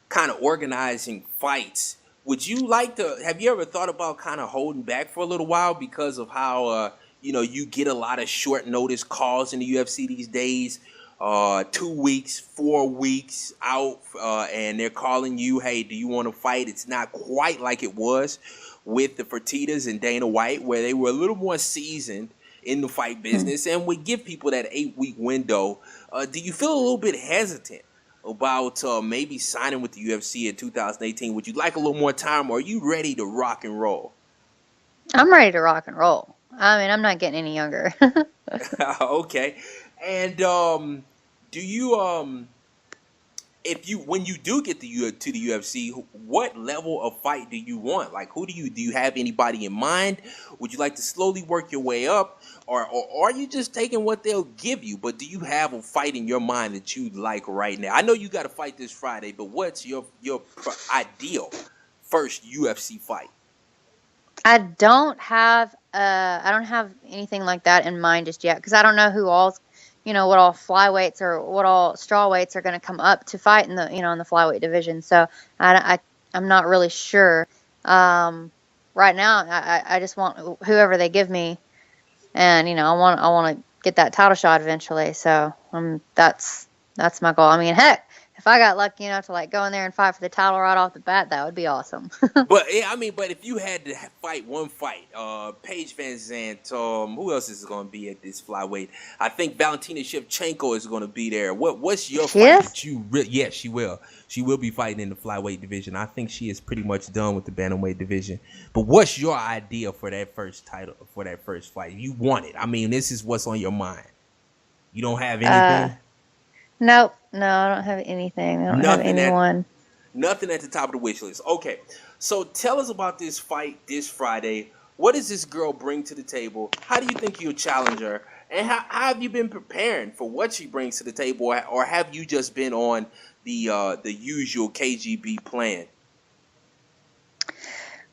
kind of organizing fights, would you have you ever thought about kind of holding back for a little while because of how you get a lot of short notice calls in the UFC these days? 2 weeks, 4 weeks out, and they're calling you, hey, do you want to fight? It's not quite like it was with the Fertittas and Dana White, where they were a little more seasoned in the fight business and would give people that 8-week window. Do you feel a little bit hesitant about maybe signing with the UFC in 2018? Would you like a little more time, or are you ready to rock and roll? I'm ready to rock and roll. I mean, I'm not getting any younger. Okay. And do you when you do get to the UFC, what level of fight do you want? Who do you have anybody in mind? Would you like to slowly work your way up, or are you just taking what they'll give you? But do you have a fight in your mind that you'd like right now? I know you got to fight this Friday, but what's your ideal first UFC fight? I don't have anything like that in mind just yet, because I don't know what all flyweights or what all strawweights are going to come up to fight in the in the flyweight division. So I'm not really sure. Right now, I just want whoever they give me, and I want to get that title shot eventually. So that's my goal. I mean, heck, if I got lucky enough to like go in there and fight for the title right off the bat, that would be awesome. But yeah, I mean, but if you had to fight one fight, Paige Van Zandt, who else is going to be at this flyweight? I think Valentina Shevchenko is going to be there. What's your She fight is? that you? Yes, she will. She will be fighting in the flyweight division. I think she is pretty much done with the bantamweight division. But what's your idea for that first title, for that first fight? You want it? I mean, this is what's on your mind. You don't have anything. Nope. No, I don't have anything. I don't have anyone. Nothing at the top of the wish list. Okay, so tell us about this fight this Friday. What does this girl bring to the table? How do you think you'll challenge her? And how have you been preparing for what she brings to the table? Or have you just been on the usual KGB plan?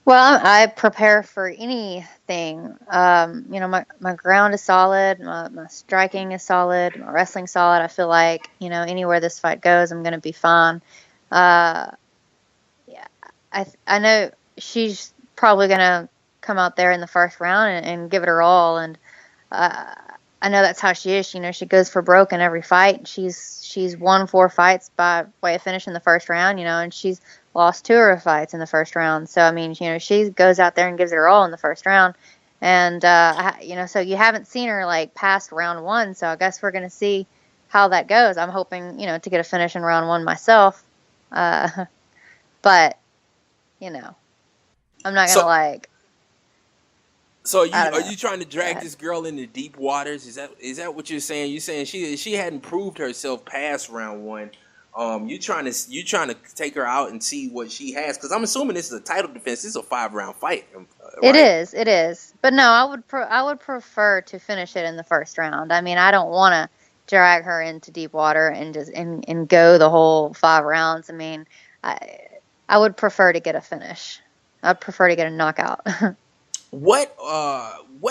Well, I prepare for anything. My ground is solid. My striking is solid. My wrestling solid. I feel like, anywhere this fight goes, I'm going to be fine. Yeah, I know she's probably going to come out there in the first round and give it her all. And I know that's how she is. She goes for broke in every fight. She's won 4 fights by way of finishing the first round, and she's lost 2 of her fights in the first round. So, I mean, she goes out there and gives it her all in the first round. And, so you haven't seen her, like, past round 1. So I guess we're going to see how that goes. I'm hoping, to get a finish in round 1 myself. But, I'm not going to, So are you trying to drag this girl into deep waters? Is that what you're saying? You're saying she hadn't proved herself past round 1. You trying to take her out and see what she has? Because I'm assuming this is a title defense. This is a 5-round fight. Right? It is. But no, I would prefer to finish it in the first round. I mean, I don't want to drag her into deep water and just and go the whole 5 rounds. I mean, I would prefer to get a finish. I'd prefer to get a knockout. What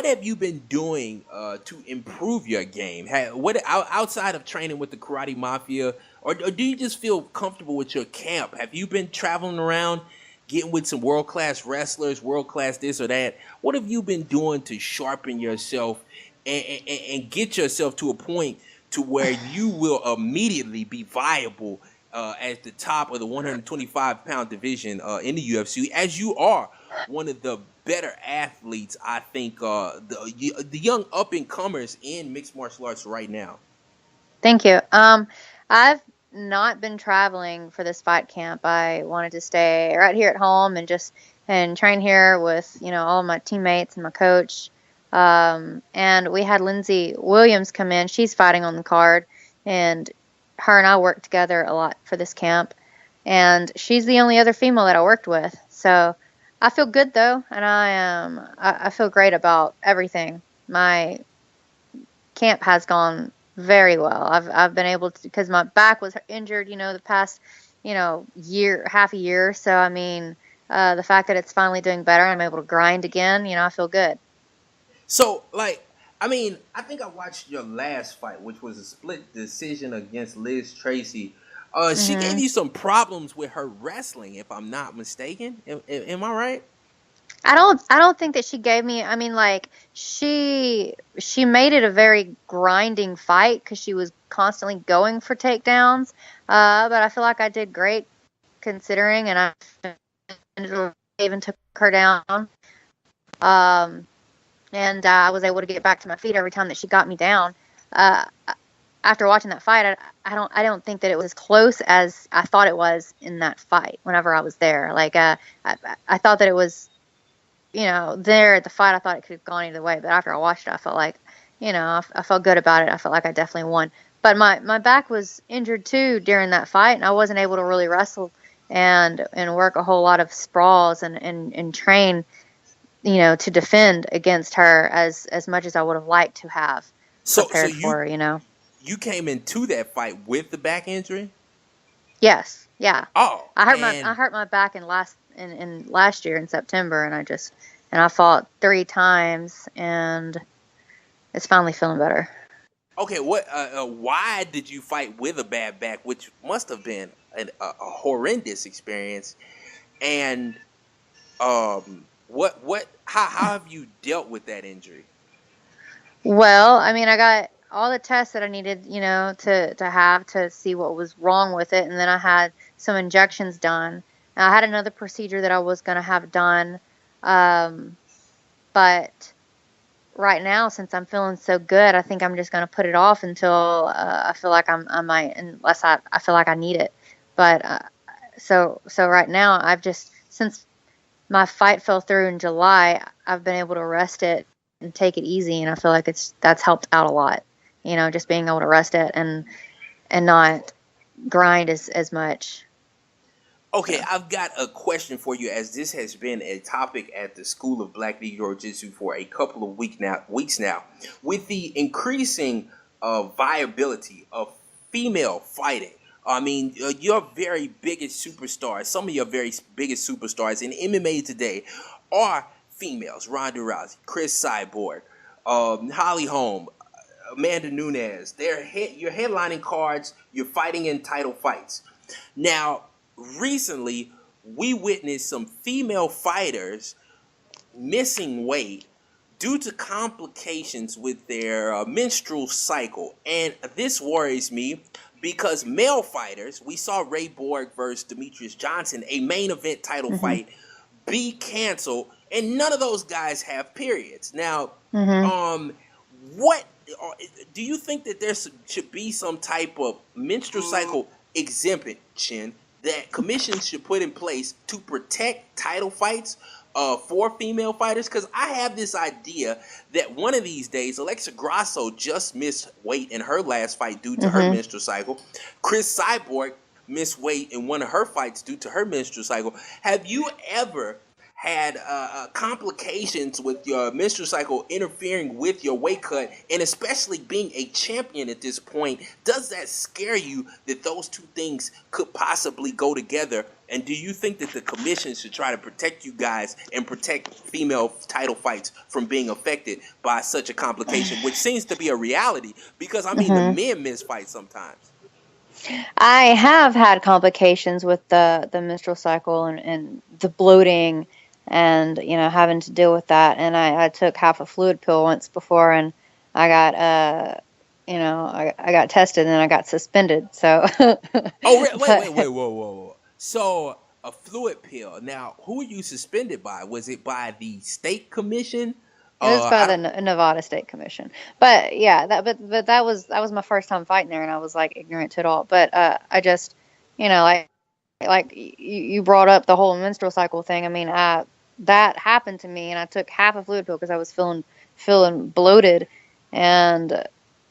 have you been doing to improve your game? What outside of training with the Karate Mafia, or do you just feel comfortable with your camp? Have you been traveling around, getting with some world-class wrestlers, world-class this or that? What have you been doing to sharpen yourself and get yourself to a point to where you will immediately be viable at the top of the 125-pound division in the UFC, as you are one of the better athletes, I think, the young up-and-comers in mixed martial arts right now? Thank you. I've not been traveling for this fight camp. I wanted to stay right here at home and train here with, all of my teammates and my coach. And we had Lindsay Williams come in. She's fighting on the card, and her and I worked together a lot for this camp. And she's the only other female that I worked with. So I feel good though, and I feel great about everything. My camp has gone very well. I've been able to, because my back was injured, the past, half a year. So I mean, the fact that it's finally doing better, I'm able to grind again. I feel good. So, I think I watched your last fight, which was a split decision against Liz Tracy. She gave you some problems with her wrestling, if I'm not mistaken. Am I right? I don't think that she gave me. I mean, she made it a very grinding fight because she was constantly going for takedowns. But I feel like I did great considering, and I even took her down. And I was able to get back to my feet every time that she got me down. After watching that fight, I don't think that it was as close as I thought it was in that fight whenever I was there. I thought that it was, there at the fight, I thought it could have gone either way. But after I watched it, I felt like, I felt good about it. I felt like I definitely won. But my back was injured too during that fight, and I wasn't able to really wrestle and work a whole lot of sprawls and train, to defend against her as much as I would have liked to have prepared for her, You came into that fight with the back injury? Yes. Yeah. Oh. I hurt my back in last year in September, and I fought 3 times, and it's finally feeling better. Okay, why did you fight with a bad back, which must have been a horrendous experience? And how have you dealt with that injury? Well, I mean, I all the tests that I needed, to have to see what was wrong with it, and then I had some injections done. And I had another procedure that I was going to have done, but right now, since I'm feeling so good, I think I'm just going to put it off until I feel like I might, unless I feel like I need it. But so right now, since my fight fell through in July, I've been able to rest it and take it easy, and I feel like that's helped out a lot. Just being able to rest it and not grind as much. Okay, So. I've got a question for you, as this has been a topic at the School of BlackNegroJitsu for a couple of weeks now. With the increasing viability of female fighting, I mean, your very biggest superstars, some of your very biggest superstars in MMA today are females. Ronda Rousey, Chris Cyborg, Holly Holm, Amanda Nunes. You're headlining cards. You're fighting in title fights. Now, recently, we witnessed some female fighters missing weight due to complications with their menstrual cycle. And this worries me because male fighters, we saw Ray Borg versus Demetrius Johnson, a main event title fight, be canceled, and none of those guys have periods. Now, what do you think that there should be some type of menstrual cycle exemption that commissions should put in place to protect title fights for female fighters? Because I have this idea that one of these days, Alexa Grasso just missed weight in her last fight due to her menstrual cycle. Chris Cyborg missed weight in one of her fights due to her menstrual cycle. Have you ever had complications with your menstrual cycle interfering with your weight cut, and especially being a champion at this point, does that scare you that those two things could possibly go together? And do you think that the commission should try to protect you guys and protect female title fights from being affected by such a complication, which seems to be a reality? Because, I mean, the men miss fights sometimes. I have had complications with the menstrual cycle and the bloating and, having to deal with that. And I took half a fluid pill once before, and I got, I got tested and I got suspended. So. Wait, whoa. So a fluid pill. Now, who are you suspended by? Was it by the state commission? It was by the Nevada State Commission. But yeah, but that was my first time fighting there, and I was like ignorant to it all. But I just, like you brought up the whole menstrual cycle thing. I mean, that happened to me, and I took half a fluid pill because I was feeling bloated, and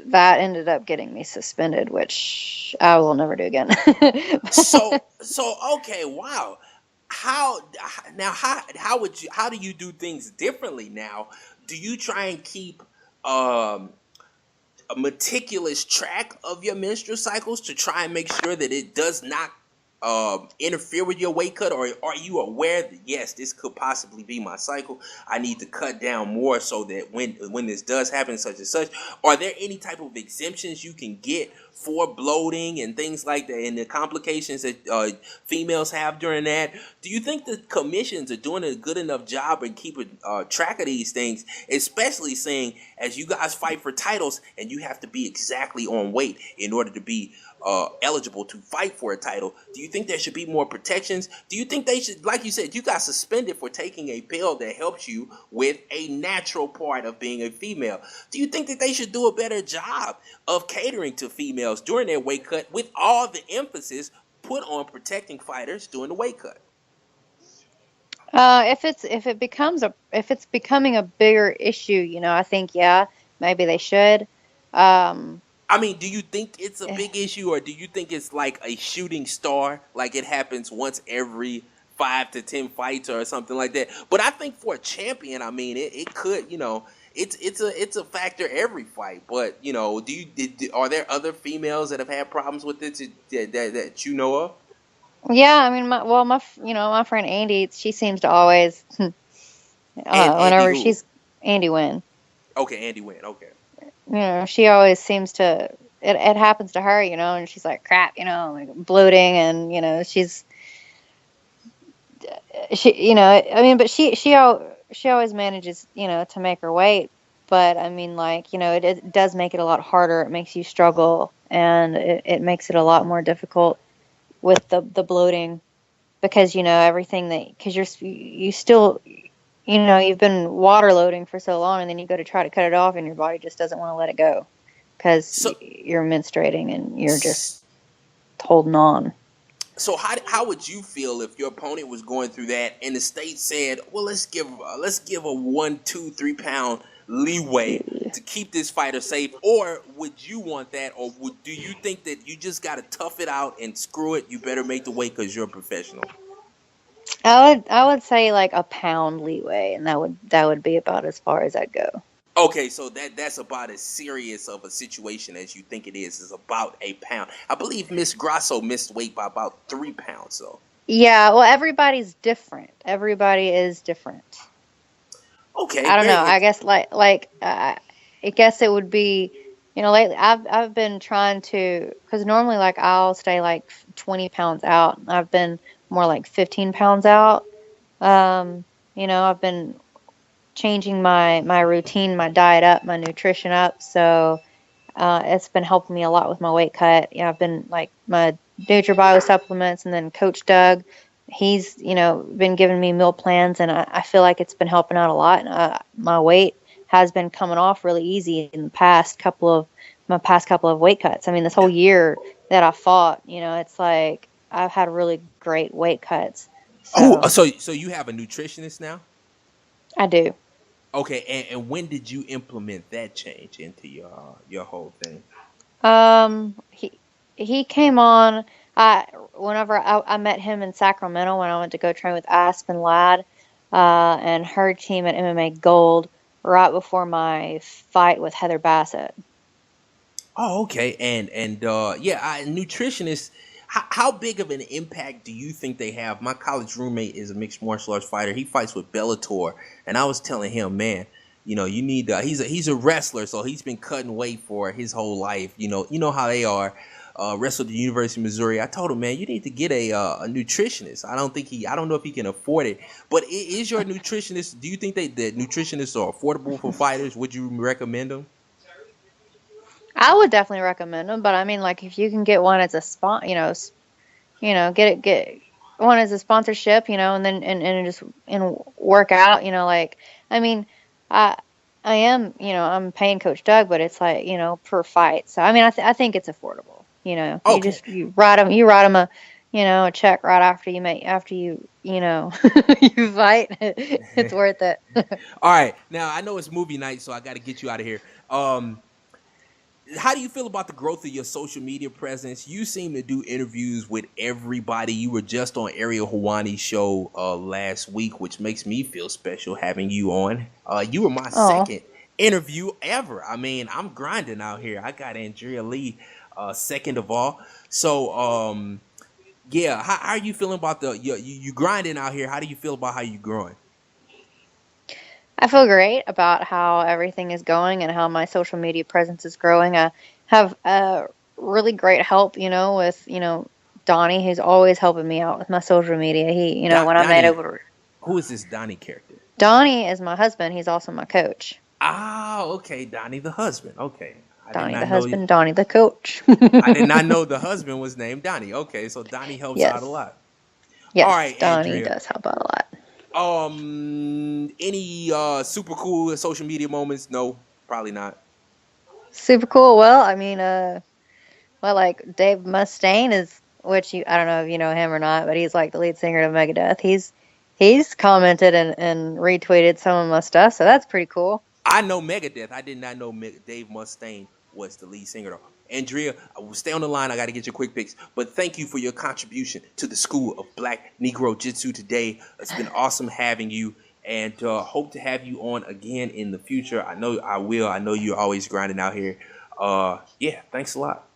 that ended up getting me suspended, which I will never do again. So okay, wow. How do you do things differently now? Do you try and keep a meticulous track of your menstrual cycles to try and make sure that it does not interfere with your weight cut, or are you aware that yes, this could possibly be my cycle? I need to cut down more so that when this does happen, such and such. Are there any type of exemptions you can get for bloating and things like that, and the complications that females have during that? Do you think the commissions are doing a good enough job in keeping track of these things, especially saying as you guys fight for titles and you have to be exactly on weight in order to be eligible to fight for a title? Do you think there should be more protections? Do you think they should, like you said, you got suspended for taking a pill that helps you with a natural part of being a female? Do you think that they should do a better job of catering to females during their weight cut, with all the emphasis put on protecting fighters during the weight cut? If it's becoming a bigger issue, I think maybe they should. I mean, do you think it's a big issue, or do you think it's like a shooting star, like it happens once every 5 to 10 fights or something like that? But I think for a champion, I mean, it could, it's a factor every fight. But are there other females that have had problems with it that you know of? Yeah, I mean, my friend Andy, she seems to always, Andy whenever who? Andy Wynn. Okay, Andy Wynn. Okay. She always seems to, it happens to her, and she's like, crap, like bloating, and, she, I mean, but she always manages, to make her weight. But I mean, like, it does make it a lot harder. It makes you struggle, and it makes it a lot more difficult with the bloating because everything because you still you've been water loading for so long, and then you go to try to cut it off, and your body just doesn't want to let it go because you're menstruating and you're just holding on. So how would you feel if your opponent was going through that and the state said, well, let's give a 1, 2, 3 pound leeway to keep this fighter safe? Or would you want that? Or do you think that you just got to tough it out and screw it? You better make the weight because you're a professional. I would say like a pound leeway, and that would be about as far as I'd go. Okay, so that's about as serious of a situation as you think it is about a pound. I believe Miss Grasso missed weight by about 3 pounds, so. Yeah, well, everybody's different. Everybody is different. Okay. I don't know. I guess I guess it would be, lately I've been trying to, because normally like I'll stay like 20 pounds out. I've been more like 15 pounds out. I've been changing my routine, my diet up, my nutrition up. So it's been helping me a lot with my weight cut. I've been like my NutriBio supplements, and then Coach Doug, he's been giving me meal plans, and I feel like it's been helping out a lot. And my weight has been coming off really easy in the past couple of weight cuts. I mean, this whole year that I fought, it's like I've had really great weight cuts. So you have a nutritionist now? I do. Okay, and when did you implement that change into your whole thing? He came on. Whenever I met him in Sacramento when I went to go train with Aspen Ladd, and her team at MMA Gold right before my fight with Heather Bassett. Oh, okay, and nutritionists. How big of an impact do you think they have? My college roommate is a mixed martial arts fighter. He fights with Bellator, and I was telling him, man, you need. He's a wrestler, so he's been cutting weight for his whole life. You know how they are. Wrestled at the University of Missouri. I told him, man, you need to get a nutritionist. I don't know if he can afford it, but is your nutritionist? Do you think that nutritionists are affordable for fighters? Would you recommend them? I would definitely recommend them, but I mean, like, if you can get one as a get one as a sponsorship, and then and just work out, like, I mean, I am, I'm paying Coach Doug, but it's like, per fight. So I mean, I think it's affordable. Okay. You write him a check right after you you fight. It's worth it. All right, now I know it's movie night, so I got to get you out of here. How do you feel about the growth of your social media presence? You seem to do interviews with everybody. You were just on Ariel Hawani's show last week, which makes me feel special having you on. You were my second interview ever. I mean, I'm grinding out here. I got Andrea Lee second of all. So, yeah, how are you feeling about you grinding out here? How do you feel about how you growing? I feel great about how everything is going and how my social media presence is growing. I have really great help, with, Donnie, who's always helping me out with my social media. He, when I made over. Who is this Donnie character? Donnie is my husband. He's also my coach. Ah, okay. Donnie the husband. Okay. Donnie the husband, Donnie the coach. I did not know the husband was named Donnie. Okay, so Donnie helps out a lot. Yes, all right, Donnie Andrea. Does help out a lot. Any super cool social media moments? No, probably not. Super cool. Well, I mean, like Dave Mustaine is, which I don't know if you know him or not, but he's like the lead singer of Megadeth. He's commented and retweeted some of my stuff, so that's pretty cool. I know Megadeth. I did not know Dave Mustaine was the lead singer, though. Andrea, I will stay on the line. I got to get your quick picks. But thank you for your contribution to the School of BlackNegroJitsu today. It's been awesome having you, and hope to have you on again in the future. I know I will. I know you're always grinding out here. Yeah, thanks a lot.